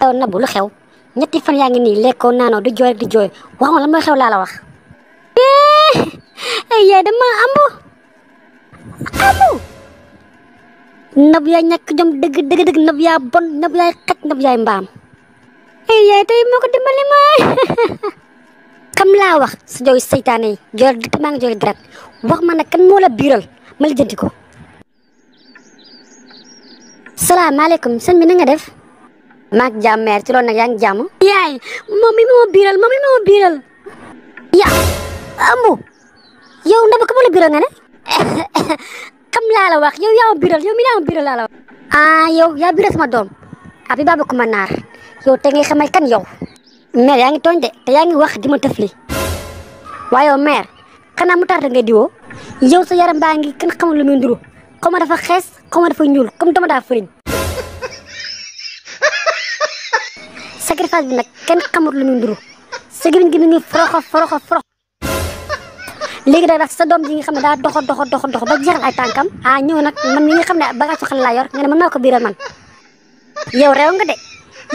yow Nabou lu xew ñetti fan yaa ngi nii lekkoo naanoo di jooy di jooy wax ma lan mooy xew laa la wax. ay yaay dama amu Nabou yaay ñàkk jom dëgg dëgg dëgg Nabou yaa bon Nabou yaay xaj Nabou yaay mbaam. ay yaay tey moo ko dimbali ma xam laa wax sa jooy seytaane yi jooy dëkk maa ngi jooy deret wax ma nag kan moo la biiral ma lijjanti ko. salaamaaleykum sëñ bi na nga def. maa ngi jàmm mère ci loolu nag yaa ngi jàmm. yaay moom mi moo biiral. ya amu yow Nabou ka moo la biiral nga ne. xam laa la wax yow yaa ma biiral yow mi yaa ma biiral laa la wax. ah yow yaa biiral sama doom abi baba ko ma naar yow te ngay xamal kan yow. mère yaa ngi tooñ de te yaa ngi wax di ma tëfli waaye yow mère xanaa mu tarta ngay diwoo yow sa yaram baa ngi kenn xamul lu muy nduru xaw ma dafa xees xaw ma dafa ñuul comme dama daa fëriñ. sacrifice bi nag kenn xamul lu muy nduru sa gémmiñ gi mi ngi foroxo léegi nag sa doom ji nga xam ne daa doxo ba jeexal ay tànkam ah ñëw nag man mi nga xam ne bagage su xale laa yor nga ne man maa ko biiral man yow réew nga de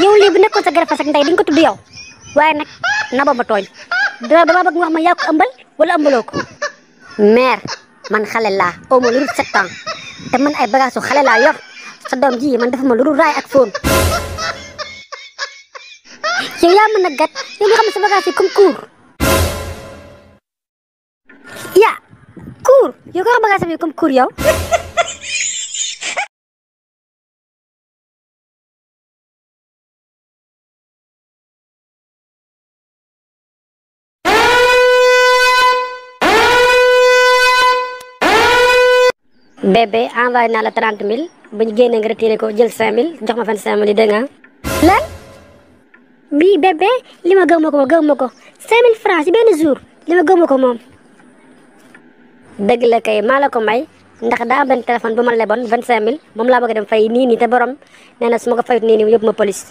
yow lii bu nekkoon sa garafas ak ndey di nga ko tudd yow waaye nag Nabou ma tooñ dama bëgg nga wax ma yaa ko ëmbal wala ëmbaloo ko. mère man xale laa au moins lu dul 7 ans te man ay bagage su xale laa yor sa doom ji man dafa ma lu dul raay ak fóon. yow yaa mën a gat yow nga xam ne sa bagage yi comme cour ya cour yow ko xam bagage yi comme cour yow. bébé envoyé naa la 30 000 bu ñu génnee nga retiré ko jël 5 000 jox ma 25 000 yi dégg nga. lan bii bébé li ma gëm ma ko 5 000 francs ci benn jour li ma gëm ko moom. dëgg la kay maa la ko may ndax daa am benn téléphone bu ma leboon 25 000 moom laa bëgg dem fay nii te borom nee na su ma ko fayut nii yóbbu ma police.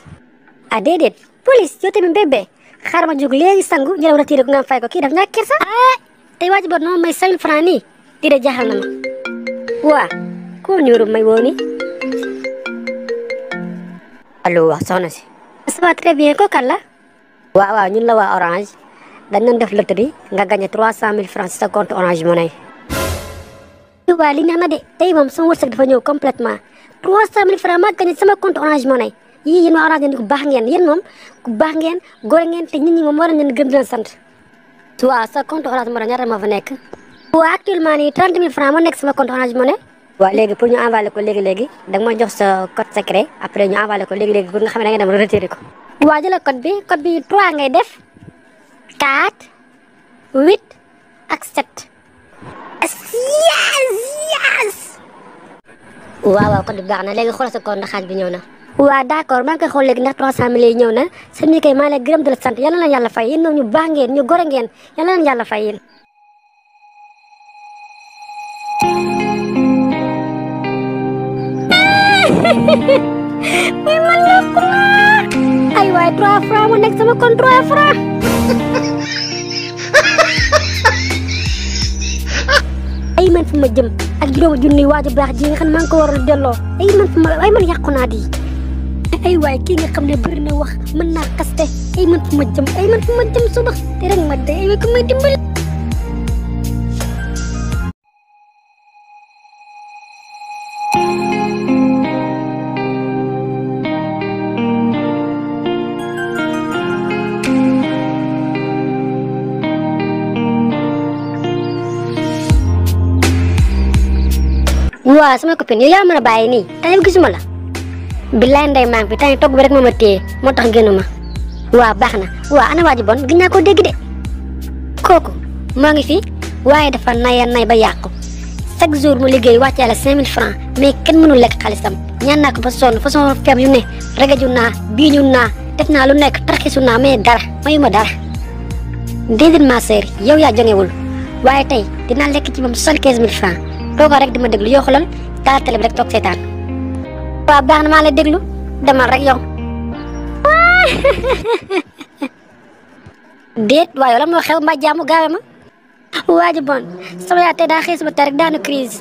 ah déedéet police yow tamit bébé xaaral ma jóg léegi sangu jëlaw retiré ko nga fay ko kii daf ñàkk kersa. ah tey waa ji boot noonu may 5 000 francs nii di de jaaxal na ma. waa koo ñëwru may woo ni allo wax soxna si. ça va très bien ko kan la. waaw ñun la waa Orange dañ doon def loterie nga gagné 300 000 francs ci sa compte Orange Money. waa li neex na de tey moom sama wërsëg dafa ñëw complètement 300 000 francs maa gagné sama compte Orange Money yii yéen waa Orange ngeen ku baax ngeen yéen moom ku baax ngeen góor ngeen te nit ñi moom war nañ leen gëm di leen sant. waaw sa compte Orange Money ñaata moo fa nekk. waaw actuellement nii 30 000 francs moo nekk sama compte Orange Money. waaw léegi pour ñu envoyer ko léegi da nga ma jox sa code secret après ñu envoyer ko léegi pour nga xam ne da nga dem retirer ko. waa jëla code bi 3 ngay def 4 8 ak 7. yes. waaw code bi baax na léegi xoolal sa compte ndax xaaj bi ñëw na. waaw d'accord maa ngi koy xool léegi ndax 300 000 yi ñëw na seen ñi kay maa lay gërëm di la sant yal na leen yàlla fay yéen ñoom ñu baax ngeen ñu gore ngeen yal na leen yàlla fay yéen. mais man yàqu naa ay waay 3 francs mu nekk sama compte 3 francs. ay man fu ma jëm ak juróomi junni waaju baax ji nga xam ne maa ngi ko waral delloo ay man yàqu naa di. ay waay kii nga xam ne bëri na wax mën naa kaste ay man fu ma jëm suba te rek ma dee ay waay ko may dimbali. waaw sama copine yow yaa mën a bàyyi nii tey yow gisuma la. billaay ndey maa ngi fi tey togg bi rek moo ma téye moo tax génnuma. waaw baax na waaw ana waa ji bon gis naa ko dégg de. kooku moo ngi fi waaye dafa nay ba yàqu chaque jour mu liggéey wàcce la 5 000 francs mais kenn mënul lekk xaalisam ñaan naa ko ba sonn façon feem yu ne regaju naa biiñu naa def naa lu nekk tarxisu naa mais dara mayuma dara. déedéet ma sœur yow yaa jongewul waaye tey dinaa lekk ci moom 75 000 francs tooga rek di ma déglu yoo xoolal taal télé bi rek toog seetaan. waaw baax na maa lay déglu demal rek yow. déet waaye lan moo xew mbaa jaamu gaawe ma. waa ji bon sama yaay tey daa xëy suba tey rek daanu crise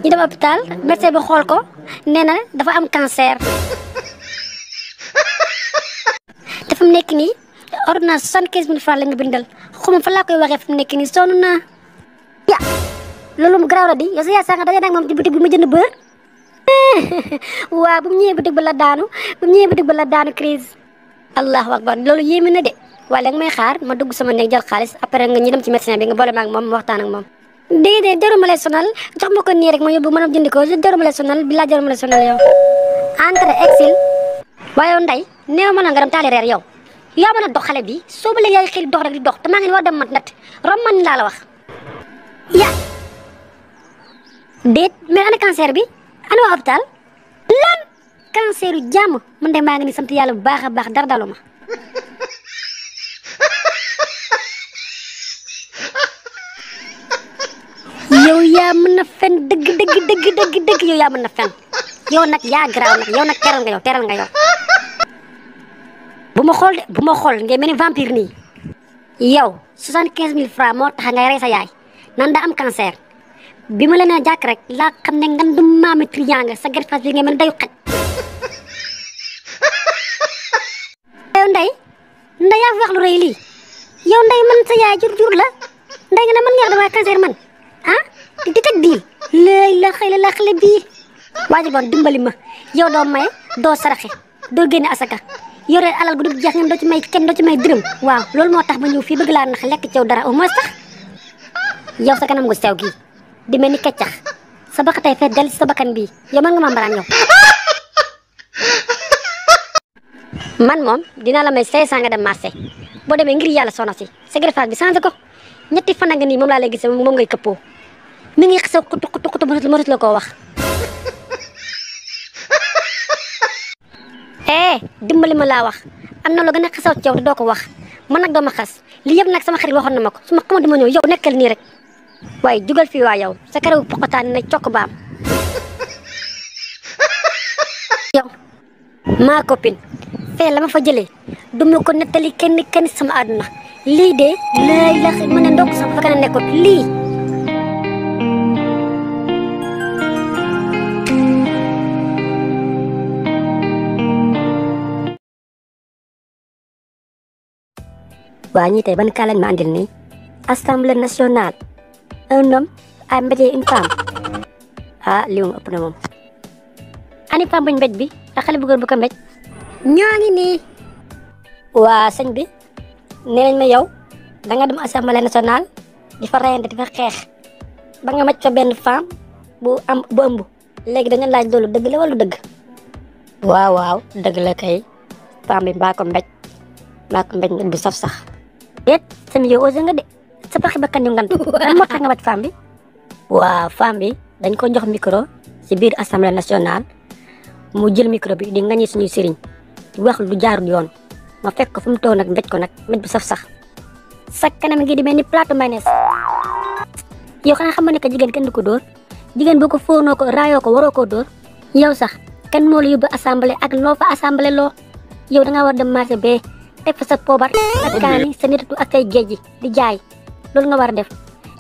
ñu dem hôpital médecin bi xool ko nee na dafa am cancer. mu nekk nii ordonnance 75 000 francs la nga bindal xuma fa laa koy waxee fi mu nekk nii sonn naa. ya loolu mu garaaw la di yow sa yaay sànq daje nag moom ci boutique bi ma jënd beurre. waaw bu mu ñëwee boutique ba la daanu crise. allahu akbar loolu yéeme na de. waaye da nga may xaar ma dugg sama néeg jël xaalis après nga ñu dem ci médecin bi nga boole ma ak moom ma waxtaan ak moom. déedéet jarul ma lay sonal jox ma ko nii rek ma yóbbu mën a jënd ko jarul ma lay sonal bi laa jarul ma lay sonal yow. entre exil. waaye yow Ndeye néew ma na nga dem taali reer yow. yaa mën a dox xale bi soo ba léegi yaa ngi xëy dox rek di dox te maa ngi war dem mat nat rom man laa la wax. ya déet mais ana cancer bi ana waa hôpital lan cancer yu jàmm man de maa ngi ni sant yàlla bu baax a baax dara dalu ma. yow yaa mën na fen dëgg yow yaa mën na fen yow nag yaa garaaw nag yow nag teral nga yow. bu ma xool ngay mel ni vampire nii. yow 75 000 francs moo tax ngay rey sa yaay nan da am cancer bi ma leen a jàkk rek laa xam ne ngan du maami triangle sa greffage bi ngay mel ni dayu xaj. yow Ndeye yaa fi wax lu rëy lii yow Ndeye man sa yaay jur la Ndeye nga ne man nga wax dama cancer man ah di teg diil léegi la xëy la xale bii. waajal boon dimbali ma yow doo maye doo saraxe doo génne asaka yore alal gu dul jeex ngeen doo ci may kenn doo ci may dërëm. waaw loolu moo tax ma ñëw fii bëgg laa nax lekk cew dara au moins sax yow sa kanam gu sew gii di mel ni keccax sa baxa tey fee del ci sa bakkan bii yow mën nga ma mbaraan yow. man moom dinaa la may 500 nga dem marché boo demee ngir yàlla soxna si sa greffage bi changé ko ñetti fan nga nii moom laa lay gisee moom ngay këppoo mi ngi xesaw xutu mënut la koo wax. dimbali ma laa wax am na lu gën a xesaw ci yow te doo ko wax man nag doo ma xas lii yëpp nag sama xarit waxoon na ma ko su ma xamante ma ñëw yow nekkal nii rek waaye jugal fii waa yow sa karaw poqotaan na cokk baam. yow maa copine fee la ma fa jëlee du ma ko nettali kenn sama àdduna lii de lay la mën a ndokk sax bu fekkee ne nekkut lii. waa ñii tey ban kaa lañ ma andil nii assemblée nationale un homme a mbéjee une femme lii moom ëpp na moom. ani femme buñ mbéj bi ak xale bu góor bu ko mbéj ñoo ngi nii. waa sëñ bi nee nañ ma yow da nga dem assemblée nationale di fa reyante di fa xeex ba nga mbéj fa benn femme bu ëmb léegi dañu laaj loolu dëgg la wala dëgg. waaw dëgg la kay femme bi mbaa ko mbéj bu saf sax. déet sami yow osé nga de sa paxi bakkan yu ngant lan moo tax nga mbéj femme bi. waaw femme bi dañ ko jox micro ci biir assemblée nationale mu jël micro bi di ngañi suñuy sëriñ di wax lu jaarul yoon ma fekk ko fu mu toog nag mbéj ko nag mbéj bu saf sax sa kanam gi di mel ni plateau mayonnaise. yow xanaa xam nga ne que jigéen kenn du ko dóor jigéen boo ko fóonoo ko raayoo ko waroo koo dóor. yow sax kan moo la yóbbu assemblée ak loo fa assemblée loo yow da ngaa war dem marché bee teg fa sa poobar ak kaani sa nitatu ak say géej gi di jaay loolu nga war a def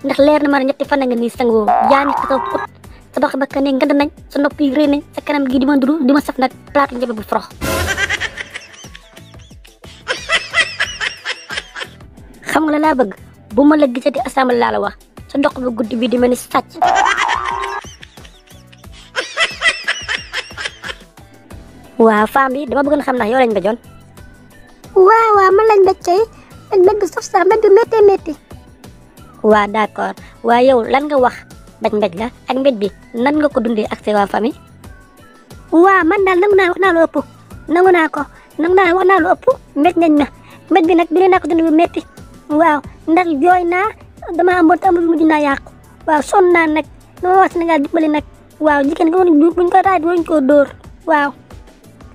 ndax leer na ma ne ñetti fan nga nii sangoo yaa ngi xasaw put sa bax bakka ne ngand nañ sa nopp yi rëy nañ sa kanam gi di ma duru di ma saf nag plateau njëbe bu forox. xam nga la laa bëgg bu ma la gisati assemblée laa la wax sa dox bu guddi bi di mel ni sàcc. waaw femme bi dama bëgg na xam ndax yow lañ mbéjoon. waaw man lañ mbéj kay mbéj bu saf sax mbéj bu métti. waaw d'accord waaye yow lan nga wax mbéj la ak mbéj bi nan nga ko dundee ak sa waa famille. waaw man daal nangu naa wax naa lu ëpp mbéj nañ ma mbéj bi nag dina naa ko dund bu métti. waaw ndax jooy naa dama amoon te amul mujj naa yàqu waaw sonn naa nag dama wax Sénégal dimbali nag waaw jigéen nga buñ ko raaj buñ ko dóor waaw.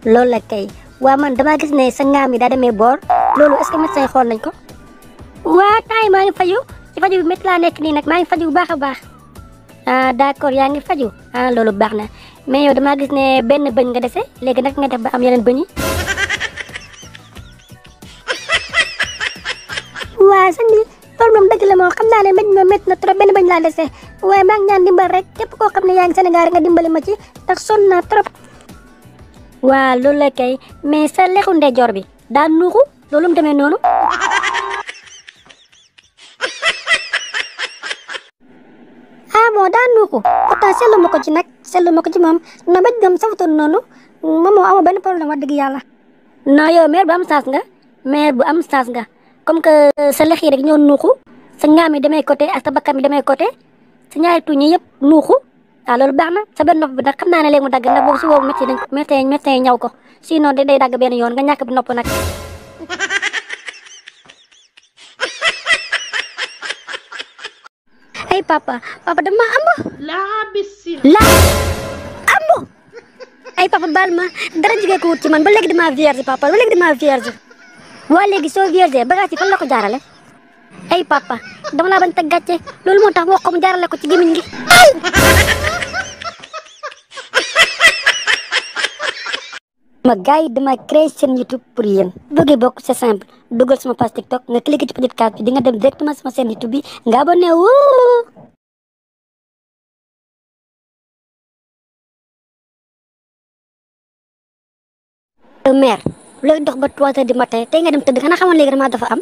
loolu la kay waaw man damaa gis ne sa ngaam yi daa demee boor loolu est-ce que médecin xool nañ ko. waa taay maa ngi faju ci faju bi métti laa nekk nii nag maa ngi faju bu baax a baax. d'accord yaa ngi faju loolu baax na mais yow damaa gis ne benn bëñ nga dese léegi nag nga def ba am yeneen bëñ yi. waaw sëñ bi loolu moom dëgg la moom xam naa ne mbéj ma métti na trop benn bëñ laa dese waaye maa ngi ñaan dimbal rek képp koo xam ne yaa ngi Sénégal rek nga dimbali ma ci ndax sonn naa trop. waa loolu la kay mais sa lexu ndeyjoor bi daa nuuxu loolu mu demee noonu. ah bon daa nuuxu pourtant seetlu ma ko ci nag seetlu ma ko ci moom na ba dem safutoon noonu moom moo amoo benn problème wax dëgg yàlla. non yow mère bu am saas nga mère bu am saas nga comme que sa lex yi rek ñoo nuuxu sa ngaam yi demee côté ak sa bakkan bi demee côté sa ñaari tuñ yi yëpp nuuxu waaw loolu baax na sa benn nopp bi nag xam naa ne léegi mu dagg ndax boobu si boobu médecin yi ñaw ko sinon day dagg benn yoon nga ñàkk bi nopp nag. ay papa dama am la am ay papa baal ma dara jigee ko wut ci man ba léegi dama vierge papa ba léegi dama vierge waa léegi soo vierge bagage yi fan la ko jaarale ay papa dama laa bañ teg gàcce loolu moo tax wax ko mu jaarale ko ci gémmiñ gi ma gars yi dama créé seen YouTube pour yéen bëggee bokk c'est simple dugal sama page TikTok nga cliqué ci petite case bi di nga dem directement sama chaîne YouTube bi nga abonné wu. mère looy dox ba 3 heures du matin tey nga dem tëdd xanaa xamoon léegi dama dafa am.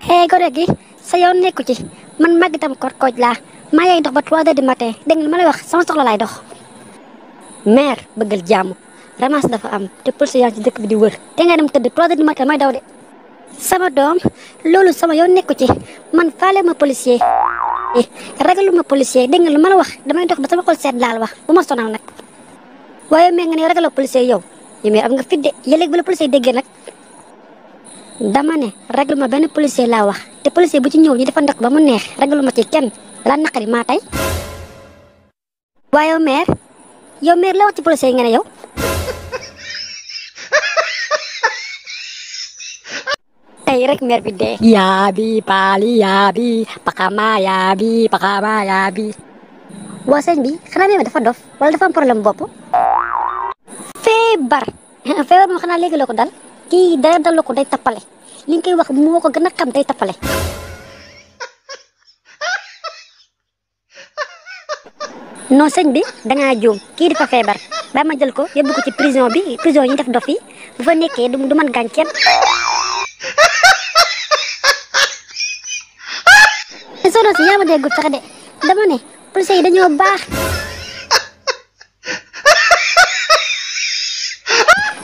hey gone gi sa yoon nekku ci man màgg itam kooj laa maa ngi dox ba 3 heures du matin dégg nga ma lay wax sama soxla laay dox. mère bëggal jaamu. ramas dafa am te police yaa ci dëkk bi di wër te nga dem tëdd 3 heures du matin may daw de sama doom loolu sama yoon nekku ci man faale ma policier ragalu ma policier dégg nga lu ma la wax damay dox ba sama xol seet laal wax bu ma sonal nag waaye mee nga ne ragaloo policier yow mais am nga fit de yëleeg bu la policier déggee nag dama ne ragalu ma benn policier laa wax te policier bu ci ñëw ñu dafa ndok ba mu neex ragalu ma ci kenn la naqari maa tey waaye yow mère la wax ci policier yi nga ne yow tey rek mère bi dee yaabi paali yaabi pakama yaabi waa sëñ bi xanaa mee dafa dof wala dafa am problème bopp feebar moom xanaa léegi la ko dal kii dara dal ko day tappale li nga koy wax moo ko gën a xam day tappale non sëñ bi dangaa juum kii dafa feebar ba ma jël ko yóbbu ko ci prison yi ñu def dof yi bu fa nekkee du mën gaañ kenn sono si yaa ma déggut sax de dama ne policiers yi dañoo baax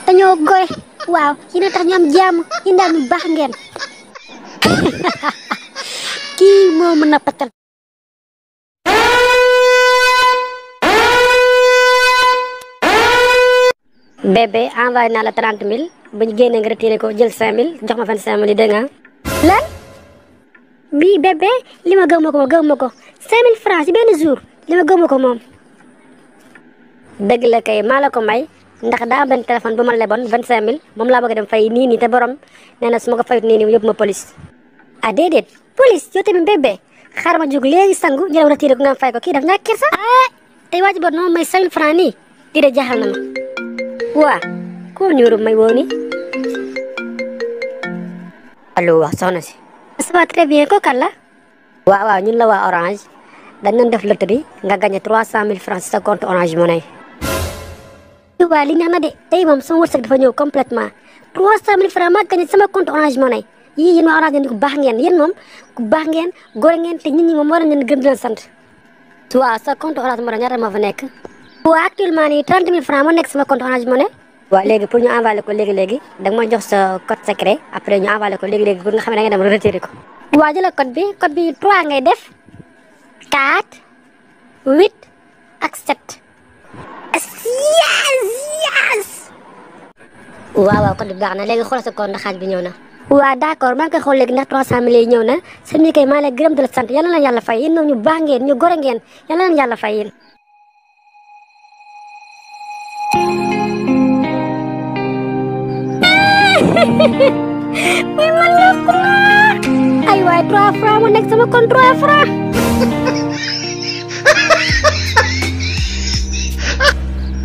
dañoo gore waaw yéen a tax ñu am jàmm yéen daal ñu baax ngeen kii moo mën a patal bébé envoyé naa la 30 000 bu ñu génnee nga retiré ko jël 5 000 jox ma 25 000 yi dégg nga lan bii bébé li ma gëm ma ko 5 000 francs ci benn jour li ma gëm ko moom dëgg la kay maa la ko may ndax daa am benn téléphone bu ma leboon 25 000 moom laa bëgg dem fay nii te borom nee na su ma ko fayut nii yóbbu ma police ah déedéet police yow tamit bébé xaaral ma jóg léegi sangu ñu dem retiré ko nga fay ko kii daf ñàkk kersa ah tey waa ji boot noonu may 5 000 francs nii di de jaaxal na ma waa ko ñëru may woo ni allo wax soxna si ça va très bien ko kan la waaw ñun la waa Orange dañ doon def loterie nga gagné 300 000 francs sa compte Orange Money waa li neex na de tey moom sama wërsëg dafa ñëw complètement 300 000 francs maa gagné sama compte Orange Money yii yéen waa Orange ngeen ku baax ngeen yéen moom ku baax ngeen góor ngeen te nit ñi moom war nañ leen gëm di leen sant waaw sa compte Orange Money ñaata moo fa nekk waaw actuellement nii 30 000 francs moo nekk sama compte Orange Money waaw léegi pour ñu envoyer ko léegi da nga ma jox sa code secret après ñu envoyer ko léegi pour nga xam ne da nga dem retirer ko waaw jëlal code bi 3 ngay def 4 8 ak 7 yes waaw code bi baax na léegi xoolal sa compte ndax xaaj bi ñëw na waaw d'accord maa ngi koy xool léegi ndax 300 000 yi ñëw na seen ñi kay maa lay gërëm di la sant yal na yàlla fay yéen ñu baax ngeen ñu gore ngeen yal na yàlla fay yéen mais man yàqu naa ay waay 3 francs mu nekk sama compte 3 francs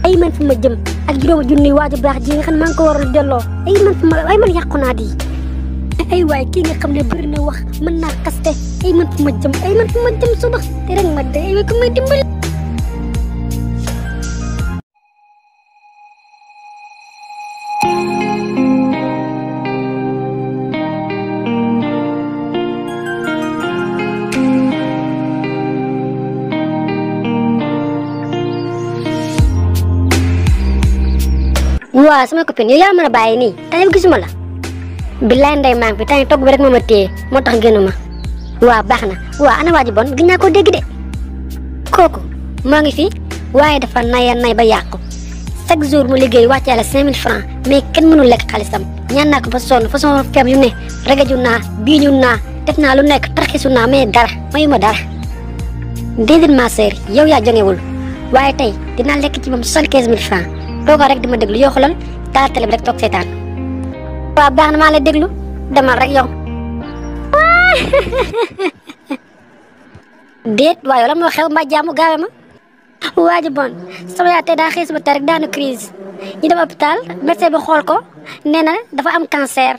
ay man fu ma jëm ak juróomi junni waaju baax ji nga xam ne maa ngi ko waral delloo ay man yàqu naa di ay waay kii nga xam ne bëri na wax mën naa kaste ay man fu ma jëm suba te rek ma de ay waay ko may dimbali waaw sama copine yow yaa mën a bàyyi nii tey gisuma la. billaay ndey maa ngi fi tey togg bi rek moo ma téye moo tax génnuma. waaw baax na waaw ana waa ji bon gis naa ko dégg de. kooku moo ngi fi waaye dafa nay ba yàqu chaque jour mu liggéey wàcce la 5000 francs mais kenn mënul lekk xaalisam ñaan naa ko fa sonn façon feem yu ne regaju naa biiñu naa def naa lu nekk tarxisu naa mais dara mayu ma dara. déedéet ma sœur yow yaa jongewul waaye tey dinaa lekk ci moom 75000 francs toogal rek di ma déglu yoo xoolal taal télé bi rek toog seetaan. waaw baax na maa lay déglu demal rek yow. déet waaye yow la moo xew mbaa jaamu gaawe ma. waa ji bon sama yaay tey daa xëy suba tey rek daanu crise ñu dem hôpital médecin bi xool ko nee na dafa am cancer.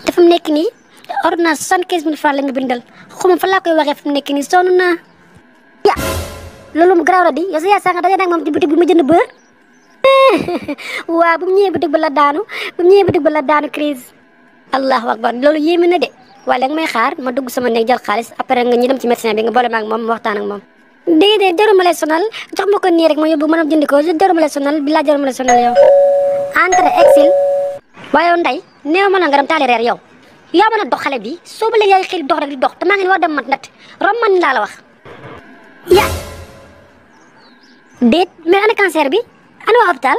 te fu mu nekk nii ordonnance 75000 francs la nga bindal xuma fa laa koy waxee fu mu nekk nii sonn naa. ya loolu mu garaaw la di yow sa yaay sax nga daje nag moom ci boutique bi mu jënd beurre. waaw bu mu ñëwee boutique ba la daanu crise. allahu akbar loolu yéeme na de. waaye léegi may xaar ma dugg sama néeg jël xaalis après nga ñu dem ci médecin bi nga boole ma ak moom waxtaan ak moom. déedéet jaruma lay sonal jox ma ko nii rek ma yóbbu mën a jënd ko jaruma lay sonal bi laa jaruma lay sonal yow. entre exil. waaye yow Ndeye néew ma la nga dem taali reer yow. yaa mën a dox xale bi soo ba léegi yaay xëy dox rek di dox te maa ngi war dem mat nat rom man laa la wax. ya déet mais ana cancer bi ana waa hôpital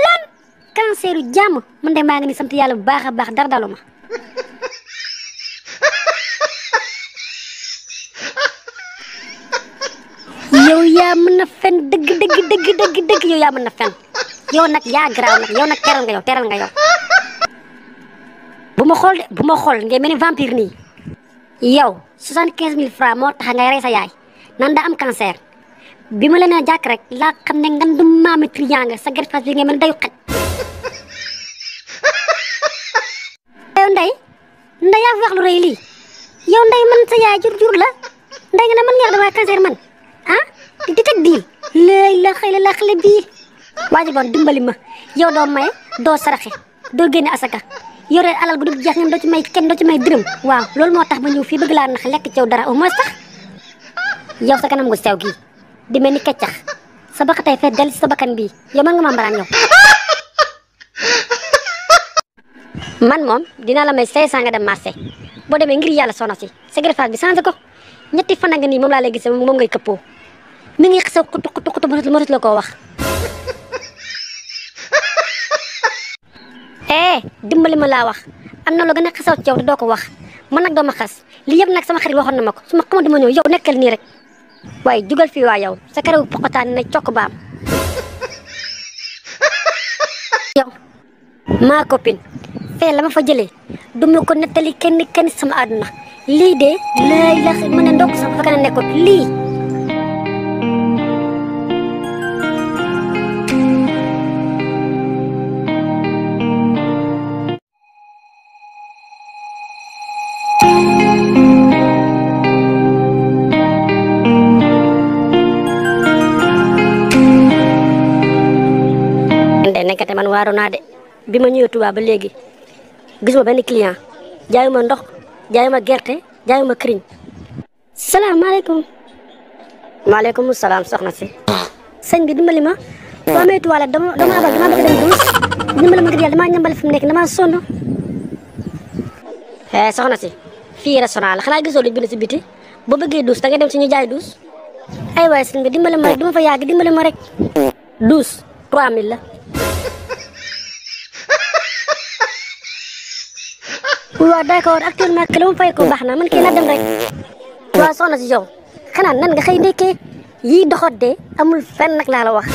lan cancer yu jàmm man de maa ngi ni sant yàlla bu baax a baax dara dalu ma. yow yaa mën na fen dëgg yow yaa mën na fen yow nag yaa garaaw nag yow nag teral nga yow bu ma xool ngay mel ni vampire nii yow 75000 francs moo tax ngay rey sa yaay nan daa am cancer bi ma leen a jàkk rek laa xam ne ngan du maami triangle sa greffage bi ngay mel ni dayu xaj. yow Ndeye yaa fi wax lu rëy lii yow Ndeye man sa yaay jur la Ndeye nga ne man nga wax dama cancer man ah di teg diil léegi la xale bii waa ji bon dimbali ma yow doo maye doo saraxe doo génne asaka yore alal gu dul jeex ngeen doo ci may dërëm waaw loolu moo tax ma ñëw fii bëgg laa nax lekk ci yow dara au moins sax yow sa kanam gu sew gii di mel ni keccax sa bakk tey fee del si sa bakkan bii yow mën nga ma mbaraan yow. man moom dinaa la may 500 nga dem marché boo demee ngir yàlla soxna si sa greffage bi changé ko ñetti fan nga nii moom laa lay gisee moom ngay këppoo mi ngi xasaw xutu mënut la koo wax. dimbali ma laa wax am na lu gën a xasaw ci yow te doo ko wax man nag doo ma xas lii yëpp nag sama xarit waxoon na ma ko su ma xamante ma ñëw yow nekkal nii rek waaye jugal fii waa yow sa karaw poqotaan ne cokk baam. yow maa copine fee la ma fa jëlee du ma ko nettali kenn sama àdduna lii de lay la mën a ndokk sax fa ka nekkoon lii. nekkate man waaru naa de bi ma ñëwee Touba ba léegi gisuma benn client jaayuma ndox jaayuma gerte jaayuma këriñ. salaamaaleykum. maaleykum salaam soxna si. sëñ bi dimbali ma soo amee toilette dama bëgg dem douche dimbali ma ngir yàlla damaa ñambale fi mu nekk damaa sonn. soxna si fii restaurant la xanaa gisoo lu bind si biti boo bëggee douche da ngay dem si ñu jaay douche. ay waay sëñ bi dimbali ma rek duma fa yàgg dimbali ma rek douche 3000 la. waaw d'accord actuellement que la ma fay ko baax na man kii na dem rek. waaw soxna si yow xanaa nan nga xëy ndekkee yii doxat de amul fenn nag laa la wax.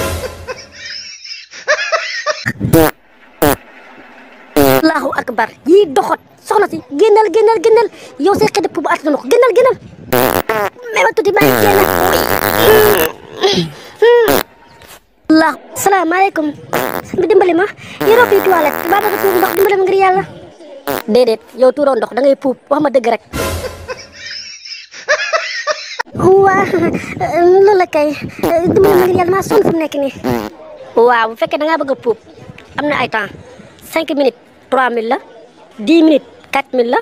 allahu akbar yii doxat soxna si génnal yow say xëy bu attanu ko génnal. mais ma tuuti maa ngi génn. allah salaamaaleykum. sëñ bi dimbali ma yoroo fii toilette ba bëgg a tuur ndox dimbali ma ngir yàlla. déedéet yow tuuroo ndox da ngay puub wax ma dëgg rek. waa loolu la kay dimbali ma ngir yàlla maa sonn fu mu nekk nii. waaw bu fekkee da ngaa bëgg a puub am na ay temps 5 minutes 3000 la 10 minutes 4000 la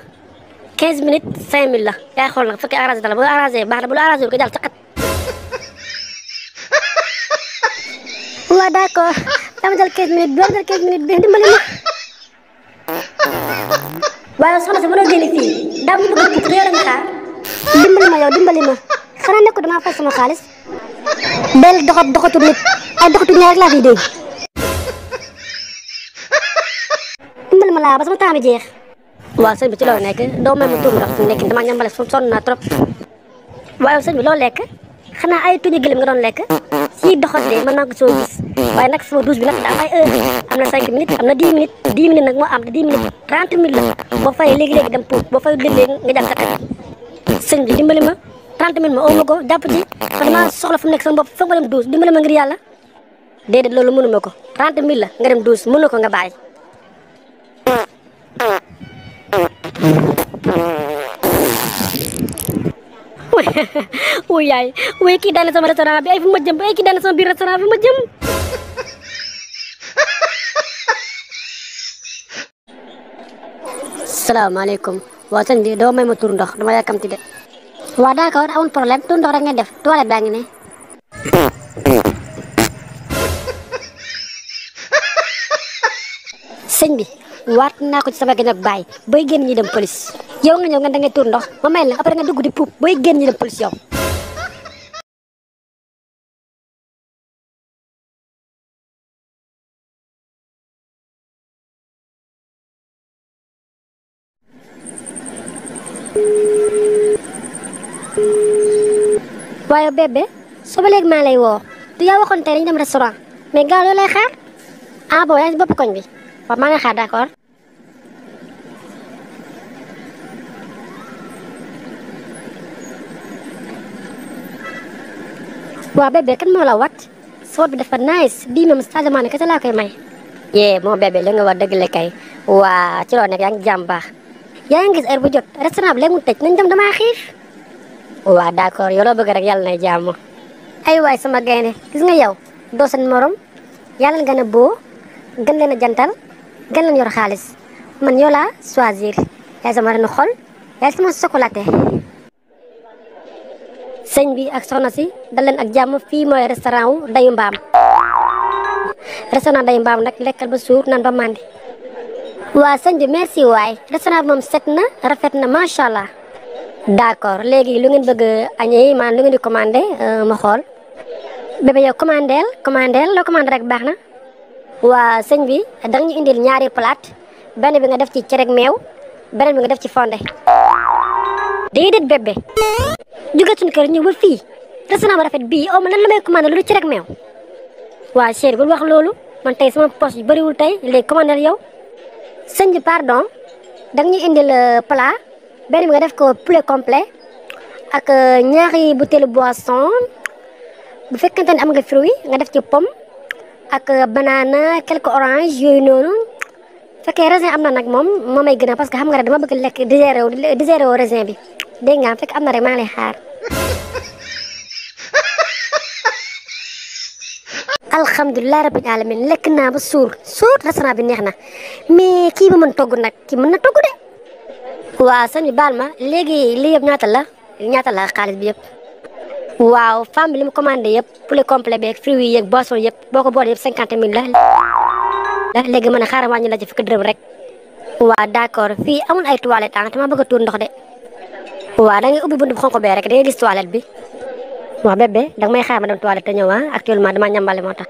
15 minutes 5000 la yaay xool nag bu fekkee arrangé dala bu arrangé baax na bu la arrangé ko jàll ca xat. waaw d'accord dama jël 15 minutes doo jël 15 minutes bi dimbali ma. waaye soxna si mënoo génne fii daa mu bëgg tukki yow la nga xaar. dimbali ma yow dimbali ma xanaa nekk damaa fay sama xaalis. del doxatu nit ay doxatu ñaar rek laa fiy dégg. dimbali ma laa ba sama temps bi jeex. waaw sëñ bi ci loolu nekk doo may ma tur ndox nekk damaa ñambale sonn naa trop. waaye sëñ bi loo lekk xanaa ay tuñu gëlëm nga doon lekk si doxat de mën naa ko soo gis waaye nag sama douche bi nag daa am ay heure am na 5 minutes am na 10 minutes 10 minutes nag moo am te 10 minutes 30 minutes la boo fayee léegi-léegi dem puut boo fay léegi nga jàpp sa sëñ bi dimbali ma 30 minutes ma oo ma ko jàpp ci xam damaa soxla fu mu nekk sama bopp foog ma dem douche dimbali ma ngir yàlla déedéet loolu mënu ma ko 30 minutes la nga dem douche mënu ko nga bàyyi. wuy yaay wuy kii daane sama restaurant bi ay fu ma jëm ay kii daane sama biir restaurant bi ma jëm. salaamaaleykum waa sëñ bi doo may ma tur ndox dama yàkkamti de. waaw d'accord amul problème tur ndox rek ngeen def toilette baa ngi ne. sëñ bi waat naa ko ci sama gën ak bàyyi bay génn ñi dem police yow nga ñëw nga da ngay tur ndox ma may la après nga dugg di puub bay génn ñi dem police yow. waaye bébé soo ba léegi maa lay woo du yaa waxoon tey dañu dem restaurant mais gaaw loolu lay xaar ah bon yaa ngi si bopp koñ bi waaw maa ngi xaar d'accord. waaw bébé kan moo la wat soot bi dafa nice bii moom changement ne kese laa koy may. yee moo bébé li nga war dëgg la kay waa ci loo nekk yaa ngi jàmm baax yaa ngi gis heure bu jot restaurant bi léegi mu tëj nañ dem damaa xiif. waaw d'accord yow loo bëgg rek yàlla nay jàmm. ay waay sama gaynde gis nga yow doo seen morom yàlla nga ne boo gën leen a jantal gën leen yor xaalis man yow laa choisir yaay sama renu xol yaay sama chocolaté. sëñ bi ak soxna si dal leen ak jàmm fii mooy restaurant wu Dayu Mbaam restaurant Dayu Mbaam nag lekkal ba suur naan ba màndi. waa sëñ bi merci waay restaurant bi moom set na rafet na macha allah. d'accord léegi lu ngeen bëgg añee maanaam lu ngeen di commandé ma xool. bébé yow commandeel loo commandé rek baax na. waa sëñ bi danga ñu indil ñaari plate benn bi nga def ci cere ak meew beneen bi nga def ci fonde. déedéet bébé jóge suñu kër ñëw ba fii restaurant ba rafet bii ma lan la may commandé lu cere ak meew. waa chéri bul wax loolu man tey sama poche yu bëriwul tey léegi commandé yow. sëñ bi pardon danga ñu indil plat benn bi nga def ko poulet complet ak ñaari butéelu boisson bu fekkente ne am nga fruit nga def ci pomme ak banana quelques orange yooyu noonu fekkee raisin am na nag moom moo may gën a parce que xam nga rek dama bëgg lekk digéré wu raisin bi dégg nga fekk am na rek maa ngi lay xaar. alhamdulilah rabbil alamin lekk naa ba suur restaurant bi neex na mais kii ba mën togg nag kii mën na togg de. waaw sëñ bi baal ma léegi lii yëpp ñaata la xaalis bi yëpp. waaw femme bi li mu commandé yëpp poulet complet beeg fruits yi yeeg boisson yëpp boo ko boole yëpp 50 000 la léegi mën a xaaral wàññi la ci fukki dërëm rek. waaw d'accord fii amul ay toilettes ah dama bëgg a tuur ndox de. waaw da ngay ubbi buntu bu xonk bee rek da ngay gis toilette bi. waaw bébé danga may xaar ma dem toilette te ñëw ah actuellement dama ñambale moo tax.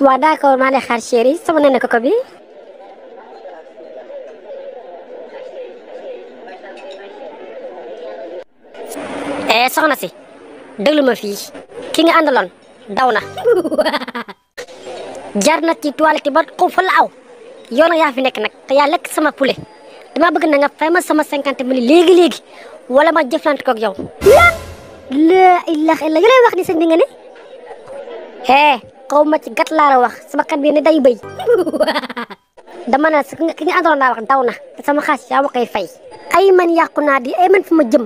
waaw d'accord maa lay xaar chéri sama nene koko bi. soxna si déglu ma fii ki nga àndaloon daw na jar na ci toilette ba xaw fa la aw yow nag yaa fi nekk nag te yaa lekk sama poulet dama bëgg na nga fay ma sama 50 000 léegi wala ma jëflante koog yow. la ilaha illa lay wax ni sëñ bi nga ne xaw ma ci gat laa la wax sama kat bi ne day bëy dama ne ki nga àndaloon daa wax daw na te sama xaalis yaa ma koy fay. ay man yàqu naa di ay man fi ma jëm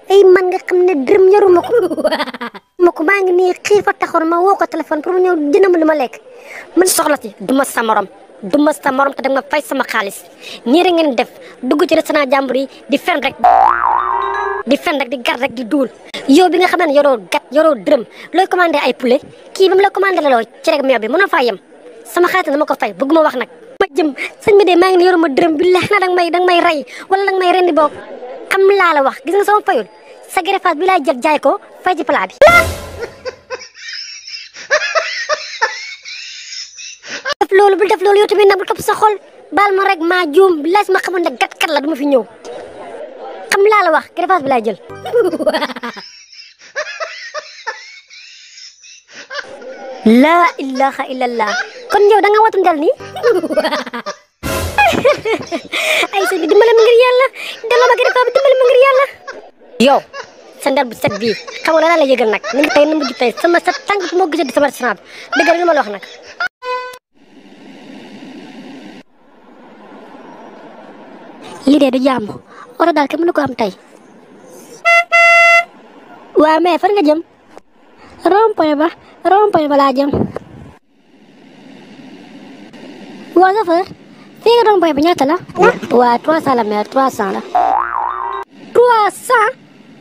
ay man nga xam ne dërëm yaruma ko maa ngi nii xiifa taxoon ma woo ko téléphone pour mu ñëw jënd ma lu ma lekk man soxla ci duma sa morom te danga ma fay sama xaalis ñii rek ngeen def dugg ci restaurant jàmbur yi di fen rek di gar rek di duul yow bi nga xam ne yoroo gat yoroo dërëm looy commandé ay poulet kii ba mu la commandé la loo ci rek meew bi mënoo faa yem sama xaalis dama ko fay bëgguma wax nag. ma jëm sëñ bi de maa ngi ne yoruma dërëm bi leex na danga may rey wala danga may rendi boog xam laa la wax gis nga sama fayul sa greffage bi laay jël jaay ko fay ci plat bi. def loolu yow tamit nag bu topp sa xol baal ma rek maa juum laaj ma xamoon ne gat kat la du ma fi ñëw xam laa la wax greffage bi laay jël. laa ilaha illallah kon yow da nga watum dal nii. ay sëñ bi dimbale ma ngir yàlla delloo ma greffage bi dimbale ma ngir yàlla. yow sa ndar bu set bii xam nga la yëgal nag ni mu tey ni mu tey sama sa tànk fu moo gisee di sama restaurant bi dëgg la ma la wax nag. lii de du jàmm oto daal kenn mënu ko am tey. waa mais fan nga jëm. rond-point ba laa jëm. waa chauffeur fii nga rond-point bi ñaata la. waa 300 la mère 300 la. 300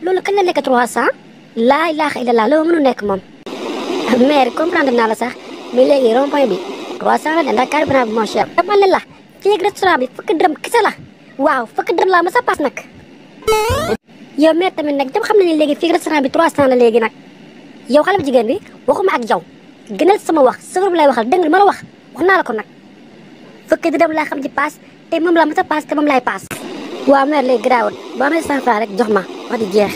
loolu kañ la nekk 300. laa ilaaha illallah loolu mënu nekk moom. mère comprendre naa la sax mais léegi rond-point bi 300 la de ndax carburant bi moo cher. dama ne la fii restaurant bi fukki dërëm kese la. waaw fukki dërëm laa ma sa paas nag. yow mère tamit nag jëm xam nañu léegi fii restaurant bi 300 la léegi nag. yow xale bu jigéen bi waxuma ak yow gënal sama wax sëfër bi lay waxal dégg nga ma la wax naa la ko nag. fukki dërëm laa xam ci paas te moom laa ma sa paas te moom laay paas. waaw mère léegi garaawul boo amee 100 francs rek jox ma wax di jeex.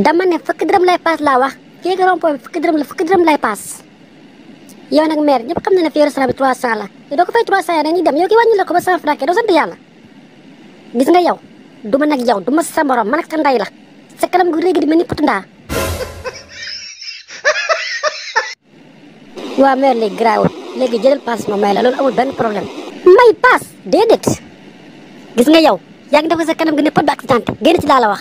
dama ne fukki dërëm lay paas laa wax fii nga rond-point bi fukki dërëm lay paas. yow nag mère ñëpp xam na ne fii restaurant bi 300 la yow doo ko fay 300 yi dañuy dem yow ki wàññi la ko ba 100 francs doo sant yàlla. gis nga yow du ma nag yow du ma sa morom man ak sa ndey la sa kanam gu réegi di mel ni potu ndaa. waa mère léegi garaawul léegi jëlal paas ma may la loolu amul benn problème. may paas déedéet gis nga yow yaa ngi def sa kanam gi ne pot bi accidenté génn ci laa la wax.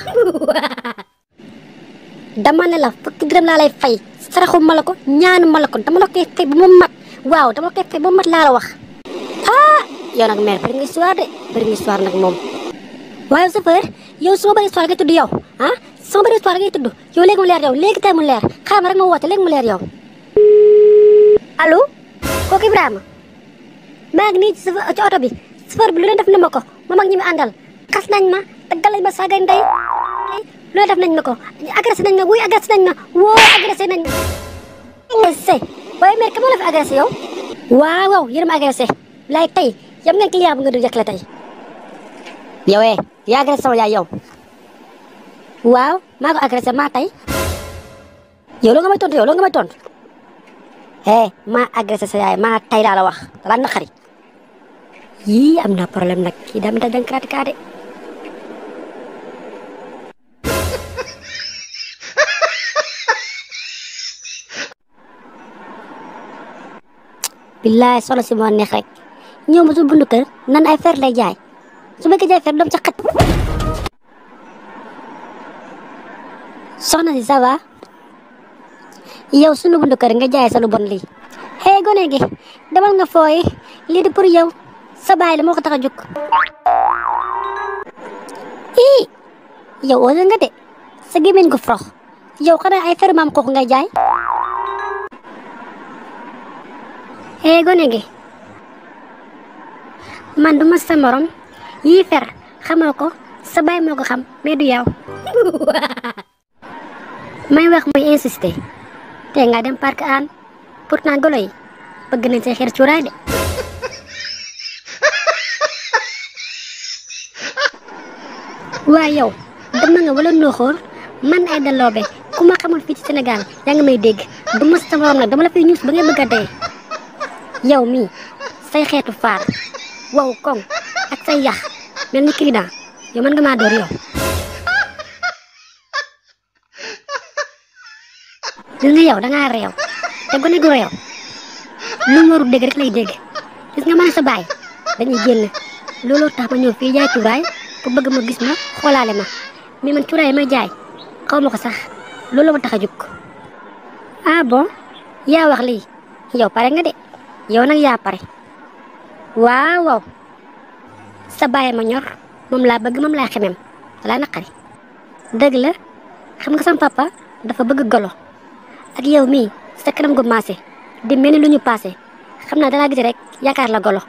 dama ne la fukki dërëm laa lay fay saraxu ma la ko ñaanu ma la ko dama la koy fay ba mu mat waaw dama la koy fay ba mu mat laa la wax. ah yow nag mère bëri nga histoire de bëri nga histoire nag moom. waaye chauffeur yow su ma bëri histoire ngay tudd yow ah su ma bëri histoire ngay tudd yow léegi mu leer yow léegi tey mu leer xaaral ma rek ma woote léegi mu leer yow. allo kooku Ibrahima maa ngi nii ci oto bi chauffeur bi lu leen def na ma ko moom ak ñi mu àndal xas nañ ma daggal nañ ma saagay ndey lu leen def nañ ma ko agressé nañ ma wuy agressé nañ ma woo agressé nañ ma. agressé waaye mère ka moo la fi agressé yow. waaw waaw yéen a ma agressé laay tey yam ngeen client bu nga du jëkkale tey. yow yaa agressé sama yaay yow. waaw maa ko agressé maa tey. yow loo nga may tontu maa agressé sa yaay maa tay laa la wax dala naqari yii am na problème nag kii daa mi ta dankarati kaa de. billaay solo si moo neex rek ñëw ma su bundu kër nan ay fer lay jaay su bëggee jaay fer doom ca xaj. soxna si ça va yow sunu bundu kër nga jaay sa lu bon lii. gone gi demal nga fooyi lii di pour yow sa baay la moo ko tax a jóg. yow osé nga de sa gémmiñ ko frox yow xanaa ay fer maam kooku ngay jaay. gone gi man duma sa morom yii fer xamoo ko sa baay moo ko xam mais du yow. may wax muy insister te nga dem parc an pourtant golo yi bëgg nañ say xeer cuuraay de. waaye yow dama nga wala nooxoor man ay daloobe ku ma xamul fii ci Sénégal yaa ngi may dégg du ma sa morom nag dama la fiy ñuus ba ngay bëgg a dee. yow mii say xeetu faar wow koŋ ak say yax mel ni client yow mën nga maa door yow. gis nga yow dangaa réew te gone gu réew lu mu warul dégg rek lay dégg. gis nga man sa baay dañuy génn looloo tax ma ñëw fii jaay cuuraay pour bëgg ma gis ma xoolaale ma mais man cuuraay may jaay xaw ma ko sax loolu ma tax a jóg. ah bon yaa wax lii yow pare nga de yow nag yaa pare. waaw waaw sa baay ma ñor moom laa bëgg moom laa xemem laa naqari dëgg la xam nga sama papa dafa bëgg golo ak yow mii sa kanam gu maase di mel ni lu ñu paase xam naa dalaa gis rek yaakaar la golo.